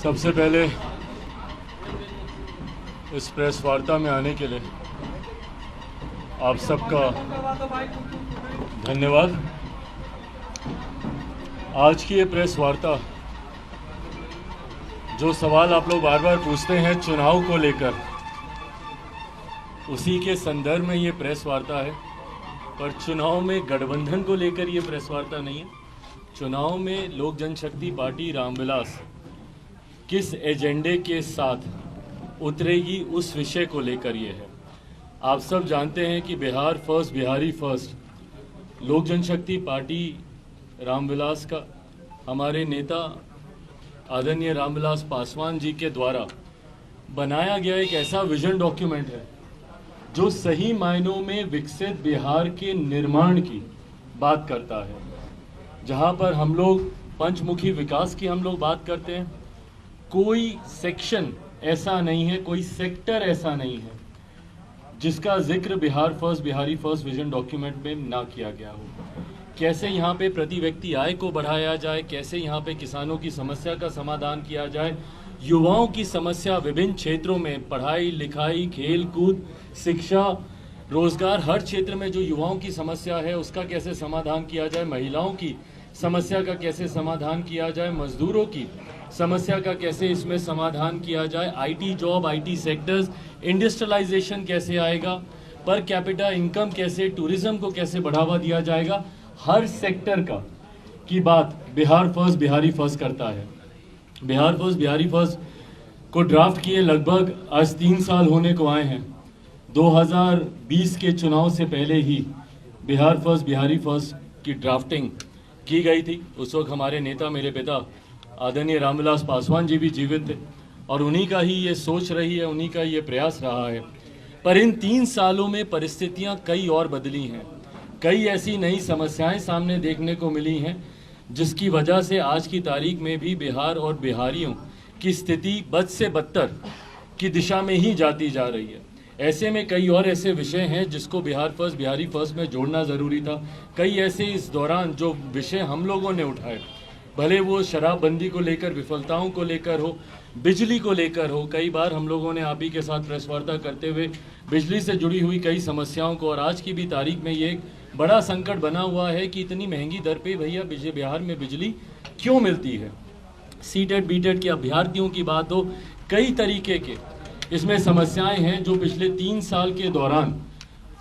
सबसे पहले इस प्रेस वार्ता में आने के लिए आप सबका धन्यवाद। आज की ये प्रेस वार्ता, जो सवाल आप लोग बार बार पूछते हैं चुनाव को लेकर, उसी के संदर्भ में ये प्रेस वार्ता है। पर चुनाव में गठबंधन को लेकर ये प्रेस वार्ता नहीं है। चुनाव में लोक जनशक्ति पार्टी रामविलास किस एजेंडे के साथ उतरेगी उस विषय को लेकर ये है। आप सब जानते हैं कि बिहार फर्स्ट, बिहारी फर्स्ट लोक जनशक्ति पार्टी रामविलास का हमारे नेता आदरणीय रामविलास पासवान जी के द्वारा बनाया गया एक ऐसा विजन डॉक्यूमेंट है जो सही मायनों में विकसित बिहार के निर्माण की बात करता है। जहां पर हम लोग पंचमुखी विकास की हम लोग बात करते हैं, कोई सेक्शन ऐसा नहीं है, कोई सेक्टर ऐसा नहीं है जिसका जिक्र Bihar first, Bihari first vision document में ना किया गया हो। कैसे यहाँ पे प्रति व्यक्ति आय को बढ़ाया जाए, कैसे यहाँ पे किसानों की समस्या का समाधान किया जाए, युवाओं की समस्या विभिन्न क्षेत्रों में पढ़ाई लिखाई, खेल कूद, शिक्षा, रोजगार, हर क्षेत्र में जो युवाओं की समस्या है उसका कैसे समाधान किया जाए, महिलाओं की समस्या का कैसे समाधान किया जाए, मजदूरों की समस्या का कैसे इसमें समाधान किया जाए, IT job, IT sectors, industrialisation कैसे आएगा, पर कैपिटा इनकम कैसे, टूरिज्म को कैसे बढ़ावा दिया जाएगा, हर सेक्टर का की बात बिहार फर्स्ट, बिहारी फर्स्ट करता है। बिहार फर्स्ट, बिहारी फर्स्ट को ड्राफ्ट किए लगभग आज 3 साल होने को आए हैं। 2020 के चुनाव से पहले ही बिहार फर्स्ट, बिहारी फर्स्ट की ड्राफ्टिंग की गई थी। उस वक्त हमारे नेता, मेरे पिता आदरणीय रामविलास पासवान जी भी जीवित थे और उन्हीं का ही ये सोच रही है, उन्हीं का ये प्रयास रहा है। पर इन 3 सालों में परिस्थितियां कई और बदली हैं, कई ऐसी नई समस्याएं सामने देखने को मिली हैं जिसकी वजह से आज की तारीख में भी बिहार और बिहारियों की स्थिति बद से बदतर की दिशा में ही जाती जा रही है। ऐसे में कई और ऐसे विषय हैं जिसको बिहार फर्स्ट, बिहारी फर्स्ट में जोड़ना ज़रूरी था। कई ऐसे इस दौरान जो विषय हम लोगों ने उठाए, भले वो शराबबंदी को लेकर, विफलताओं को लेकर हो, बिजली को लेकर हो। कई बार हम लोगों ने आप ही के साथ प्रेस वार्ता करते हुए बिजली से जुड़ी हुई कई समस्याओं को, और आज की भी तारीख में ये एक बड़ा संकट बना हुआ है कि इतनी महंगी दर पे भैया बिहार में बिजली क्यों मिलती है। सीटेट बीटेट के अभ्यर्थियों की बात हो, कई तरीके के इसमें समस्याएं हैं जो पिछले 3 साल के दौरान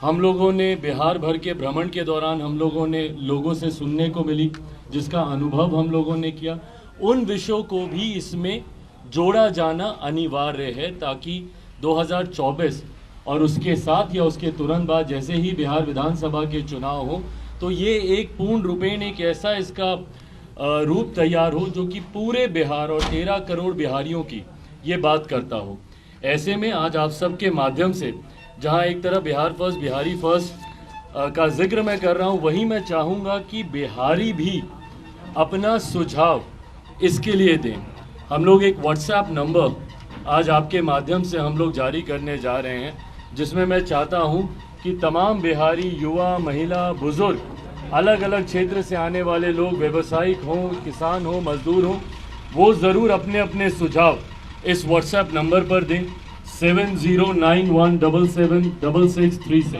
हम लोगों ने बिहार भर के भ्रमण के दौरान हम लोगों ने लोगों से सुनने को मिली, जिसका अनुभव हम लोगों ने किया। उन विषयों को भी इसमें जोड़ा जाना अनिवार्य है ताकि 2024 और उसके साथ या उसके तुरंत बाद जैसे ही बिहार विधानसभा के चुनाव हो तो ये एक पूर्ण रूपेण एक ऐसा इसका रूप तैयार हो जो कि पूरे बिहार और 13 करोड़ बिहारियों की ये बात करता हो। ऐसे में आज आप सबके माध्यम से जहां एक तरफ बिहार फर्स्ट, बिहारी फर्स्ट का जिक्र मैं कर रहा हूं, वहीं मैं चाहूँगा कि बिहारी भी अपना सुझाव इसके लिए दें। हम लोग एक व्हाट्सएप नंबर आज आपके माध्यम से हम लोग जारी करने जा रहे हैं, जिसमें मैं चाहता हूं कि तमाम बिहारी, युवा, महिला, बुजुर्ग, अलग अलग क्षेत्र से आने वाले लोग, व्यवसायिक हों, किसान हों, मजदूर हों, वो ज़रूर अपने अपने सुझाव इस व्हाट्सएप नंबर पर दें 7091776636।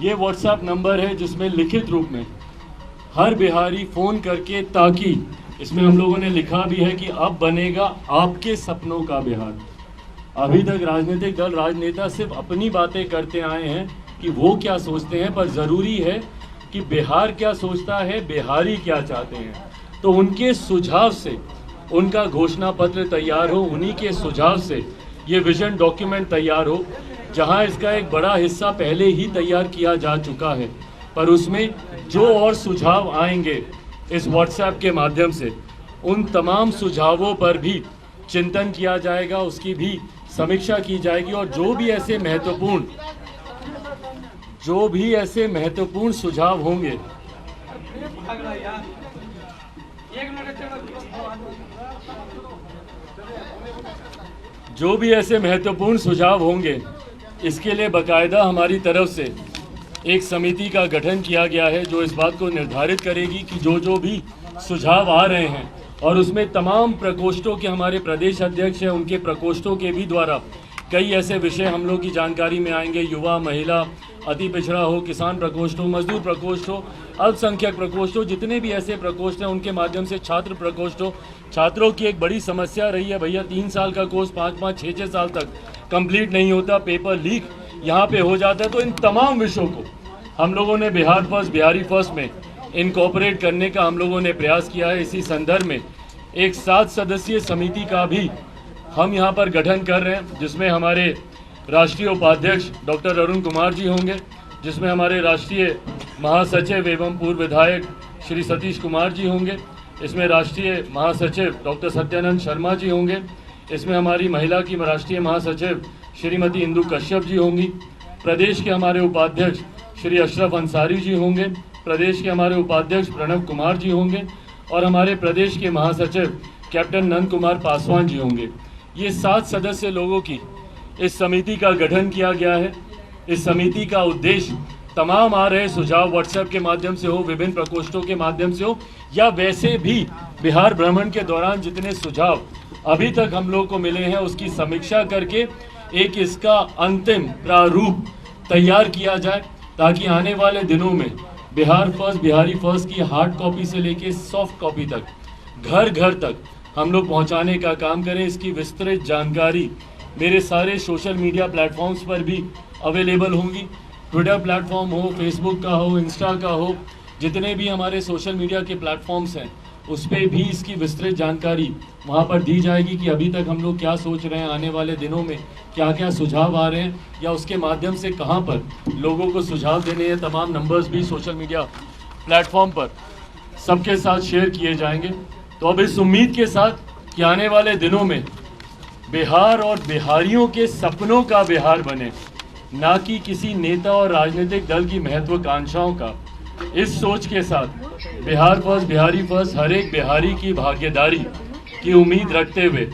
ये व्हाट्सएप नंबर है जिसमें लिखित रूप में हर बिहारी फ़ोन करके, ताकि इसमें हम लोगों ने लिखा भी है कि अब बनेगा आपके सपनों का बिहार। अभी तक राजनीतिक दल, राजनेता सिर्फ अपनी बातें करते आए हैं कि वो क्या सोचते हैं, पर ज़रूरी है कि बिहार क्या सोचता है, बिहारी क्या चाहते हैं। तो उनके सुझाव से उनका घोषणा पत्र तैयार हो, उन्हीं के सुझाव से ये विजन डॉक्यूमेंट तैयार हो। जहां इसका एक बड़ा हिस्सा पहले ही तैयार किया जा चुका है, पर उसमें जो और सुझाव आएंगे इस व्हाट्सएप के माध्यम से, उन तमाम सुझावों पर भी चिंतन किया जाएगा, उसकी भी समीक्षा की जाएगी। और जो भी ऐसे महत्वपूर्ण सुझाव होंगे, इसके लिए बाकायदा हमारी तरफ से एक समिति का गठन किया गया है जो इस बात को निर्धारित करेगी कि जो भी सुझाव आ रहे हैं और उसमें तमाम प्रकोष्ठों के हमारे प्रदेश अध्यक्ष हैं, उनके प्रकोष्ठों के भी द्वारा कई ऐसे विषय हम लोग की जानकारी में आएंगे। युवा, महिला, अति पिछड़ा हो, किसान प्रकोष्ठ हो, मजदूर प्रकोष्ठ हो, अल्पसंख्यक प्रकोष्ठ हो, जितने भी ऐसे प्रकोष्ठ हैं उनके माध्यम से छात्र प्रकोष्ठ हो। छात्रों की एक बड़ी समस्या रही है भैया, 3 साल का कोर्स 5-5, 6-6 साल तक कंप्लीट नहीं होता, पेपर लीक यहाँ पे हो जाता है। तो इन तमाम विषयों को हम लोगों ने बिहार फर्स्ट, बिहारी फर्स्ट में इनकॉर्पोरेट करने का हम लोगों ने प्रयास किया है। इसी संदर्भ में एक 7 सदस्यीय समिति का भी हम यहाँ पर गठन कर रहे हैं, जिसमें हमारे राष्ट्रीय उपाध्यक्ष डॉक्टर अरुण कुमार जी होंगे, जिसमें हमारे राष्ट्रीय महासचिव एवं पूर्व विधायक श्री सतीश कुमार जी होंगे, इसमें राष्ट्रीय महासचिव डॉक्टर सत्यानंद शर्मा जी होंगे, इसमें हमारी महिला की राष्ट्रीय महासचिव श्रीमती इंदु कश्यप जी होंगी, प्रदेश के हमारे उपाध्यक्ष श्री अशरफ अंसारी जी होंगे, प्रदेश के हमारे उपाध्यक्ष प्रणव कुमार जी होंगे और हमारे प्रदेश के महासचिव कैप्टन नंद कुमार पासवान जी होंगे। ये 7 सदस्य लोगों की इस समिति का गठन किया गया है। इस समिति का उद्देश्य तमाम आ रहे सुझाव व्हाट्सएप के माध्यम से हो, विभिन्न प्रकोष्ठों के माध्यम से हो, या वैसे भी बिहार भ्रमण के दौरान जितने सुझाव अभी तक हम लोग को मिले हैं उसकी समीक्षा करके एक इसका अंतिम प्रारूप तैयार किया जाए, ताकि आने वाले दिनों में बिहार फर्स्ट, बिहारी फर्स्ट की हार्ड कॉपी से लेके सॉफ्ट कॉपी तक घर घर तक हम लोग पहुंचाने का काम करें। इसकी विस्तृत जानकारी मेरे सारे सोशल मीडिया प्लेटफॉर्म्स पर भी अवेलेबल होंगी। ट्विटर प्लेटफॉर्म हो, फेसबुक का हो, इंस्टा का हो, जितने भी हमारे सोशल मीडिया के प्लेटफॉर्म्स हैं उस पर भी इसकी विस्तृत जानकारी वहाँ पर दी जाएगी कि अभी तक हम लोग क्या सोच रहे हैं, आने वाले दिनों में क्या क्या सुझाव आ रहे हैं, या उसके माध्यम से कहाँ पर लोगों को सुझाव देने हैं। तमाम नंबर्स भी सोशल मीडिया प्लेटफॉर्म पर सबके साथ शेयर किए जाएंगे। तो अब इस उम्मीद के साथ कि आने वाले दिनों में बिहार और बिहारियों के सपनों का बिहार बने, ना कि किसी नेता और राजनीतिक दल की महत्वाकांक्षाओं का, इस सोच के साथ बिहार फर्स्ट, बिहारी फर्स्ट हर एक बिहारी की भागीदारी की उम्मीद रखते हुए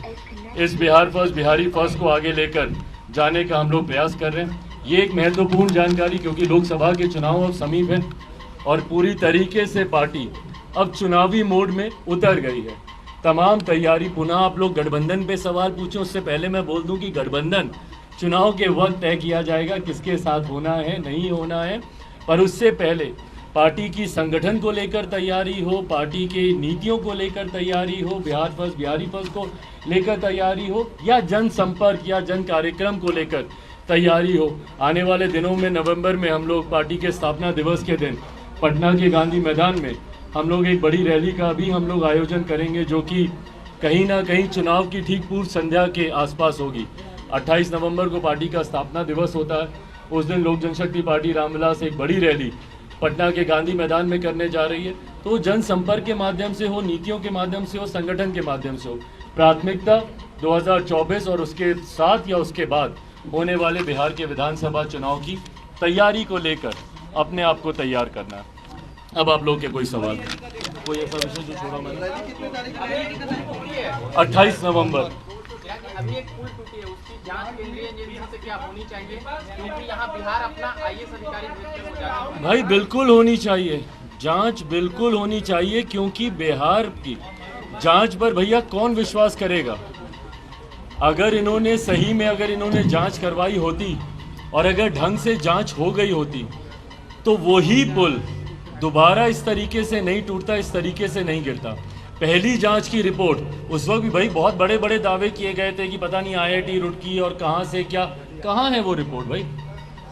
इस बिहार फर्स्ट, बिहारी फर्स्ट को आगे लेकर जाने का हम लोग प्रयास कर रहे हैं। ये एक महत्वपूर्ण जानकारी, क्योंकि लोकसभा के चुनाव अब समीप हैं और पूरी तरीके से पार्टी अब चुनावी मोड में उतर गई है। तमाम तैयारी, पुनः आप लोग गठबंधन पे सवाल पूछें, उससे पहले मैं बोल दूं कि गठबंधन चुनाव के वक्त तय किया जाएगा किसके साथ होना है, नहीं होना है। पर उससे पहले पार्टी की संगठन को लेकर तैयारी हो, पार्टी की नीतियों को लेकर तैयारी हो, बिहार फर्स्ट, बिहारी फर्स्ट को लेकर तैयारी हो, या जनसंपर्क या जन कार्यक्रम को लेकर तैयारी हो। आने वाले दिनों में नवंबर में हम लोग पार्टी के स्थापना दिवस के दिन पटना के गांधी मैदान में हम लोग एक बड़ी रैली का भी हम लोग आयोजन करेंगे, जो कि कहीं ना कहीं चुनाव की ठीक पूर्व संध्या के आसपास होगी। 28 नवंबर को पार्टी का स्थापना दिवस होता है। उस दिन लोक जनशक्ति पार्टी रामविलास एक बड़ी रैली पटना के गांधी मैदान में करने जा रही है। तो जनसंपर्क के माध्यम से हो, नीतियों के माध्यम से हो, संगठन के माध्यम से हो, प्राथमिकता 2024 और उसके साथ या उसके बाद होने वाले बिहार के विधानसभा चुनाव की तैयारी को लेकर अपने आप को तैयार करना है। अब आप लोग के कोई सवाल, कोई ऐसा विषय जो छोड़ा मैंने? 28 नवंबर। अभी एक पुल टूटी है, उसकी जांच केंद्रीय एजेंसी से क्या होनी चाहिए, क्योंकि यहाँ बिहार अपना IAS अधिकारी नियुक्त हो जाता है। भाई बिल्कुल होनी चाहिए, जांच बिल्कुल होनी चाहिए, क्योंकि बिहार की जांच पर भैया कौन विश्वास करेगा। अगर इन्होंने सही में अगर इन्होंने जांच करवाई होती और अगर ढंग से जांच हो गई होती तो वही पुल दोबारा इस तरीके से नहीं टूटता, इस तरीके से नहीं गिरता। पहली जांच की रिपोर्ट उस वक्त भी भाई बहुत बड़े बड़े दावे किए गए थे कि पता नहीं IIT रुड़की और कहां से क्या, कहां है वो रिपोर्ट भाई,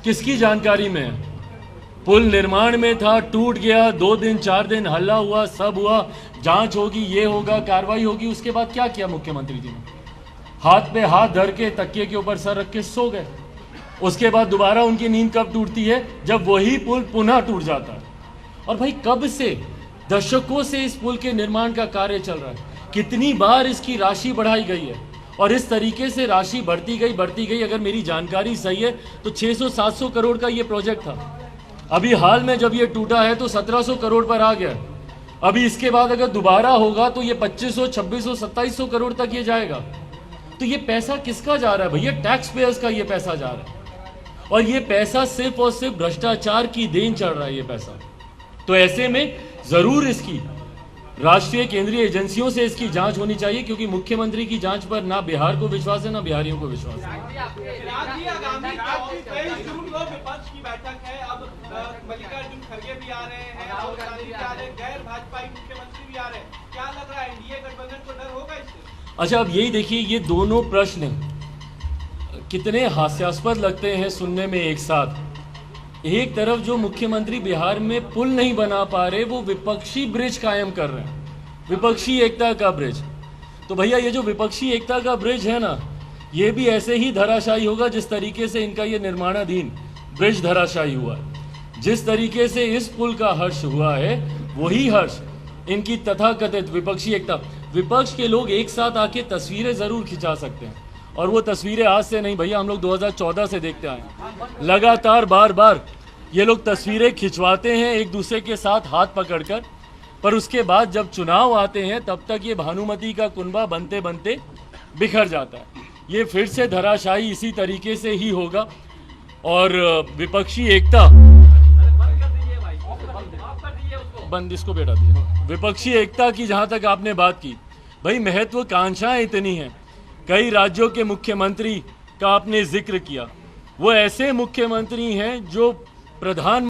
किसकी जानकारी में है? पुल निर्माण में था, टूट गया, 2 दिन 4 दिन हल्ला हुआ, सब हुआ, जांच होगी, ये होगा, कार्रवाई होगी। उसके बाद क्या किया मुख्यमंत्री जी ने? हाथ पे हाथ धर के तकिए के ऊपर सर रख के सो गए। उसके बाद दोबारा उनकी नींद कब टूटती है? जब वही पुल पुनः टूट जाता है। और भाई कब से, दशकों से इस पुल के निर्माण का कार्य चल रहा है, कितनी बार इसकी राशि बढ़ाई गई है और इस तरीके से राशि बढ़ती गई। अगर मेरी जानकारी सही है तो 600-700 करोड़ का ये प्रोजेक्ट था। अभी हाल में जब ये टूटा है तो 1700 करोड़ पर आ गया। अभी इसके बाद अगर दोबारा होगा तो ये 2500, 2600, 2700 करोड़ तक ये जाएगा। तो ये पैसा किसका जा रहा है भैया? टैक्स पेयर्स का ये पैसा जा रहा है। और ये पैसा सिर्फ और सिर्फ भ्रष्टाचार की देन चढ़ रहा है ये पैसा। तो ऐसे में जरूर इसकी राष्ट्रीय केंद्रीय एजेंसियों से इसकी जांच होनी चाहिए, क्योंकि मुख्यमंत्री की जांच पर ना बिहार को विश्वास है ना बिहारियों को विश्वास है। फिलहाल जी आगामी 23 जून को विपक्ष की बैठक है। अब मल्लिकार्जुन खड़गे भी आ रहे हैं, राहुल गांधी भी आ रहे हैं, गैर भाजपाई मुख्यमंत्री भी आ रहे हैं। क्या लग रहा है, एनडीए गठबंधन को डर होगा इससे? अच्छा, अब यही देखिए, ये दोनों प्रश्न कितने हास्यास्पद लगते हैं सुनने में एक साथ। एक तरफ जो मुख्यमंत्री बिहार में पुल नहीं बना पा रहे, वो विपक्षी ब्रिज कायम कर रहे हैं, विपक्षी एकता का ब्रिज। तो भैया ये जो विपक्षी एकता का ब्रिज है ना, ये भी ऐसे ही धराशायी होगा जिस तरीके से इनका ये निर्माणाधीन ब्रिज धराशायी हुआ है। जिस तरीके से इस पुल का हर्ष हुआ है, वही हर्ष इनकी तथाकथित विपक्षी एकता। विपक्ष के लोग एक साथ आके तस्वीरें जरूर खिंचा सकते हैं, और वो तस्वीरें आज से नहीं भैया, हम लोग 2014 से देखते आए हैं। लगातार बार बार ये लोग तस्वीरें खिंचवाते हैं एक दूसरे के साथ हाथ पकड़कर, पर उसके बाद जब चुनाव आते हैं तब तक ये भानुमति का कुनबा बनते बनते बिखर जाता है। ये फिर से धराशायी इसी तरीके से ही होगा। और विपक्षी एकता बंद, इसको बैठा दीजिए। विपक्षी एकता की जहां तक आपने बात की, भाई महत्वाकांक्षाएं इतनी हैं। कई राज्यों के मुख्यमंत्री का आपने जिक्र किया, वो ऐसे मुख्यमंत्री हैं जो प्रधान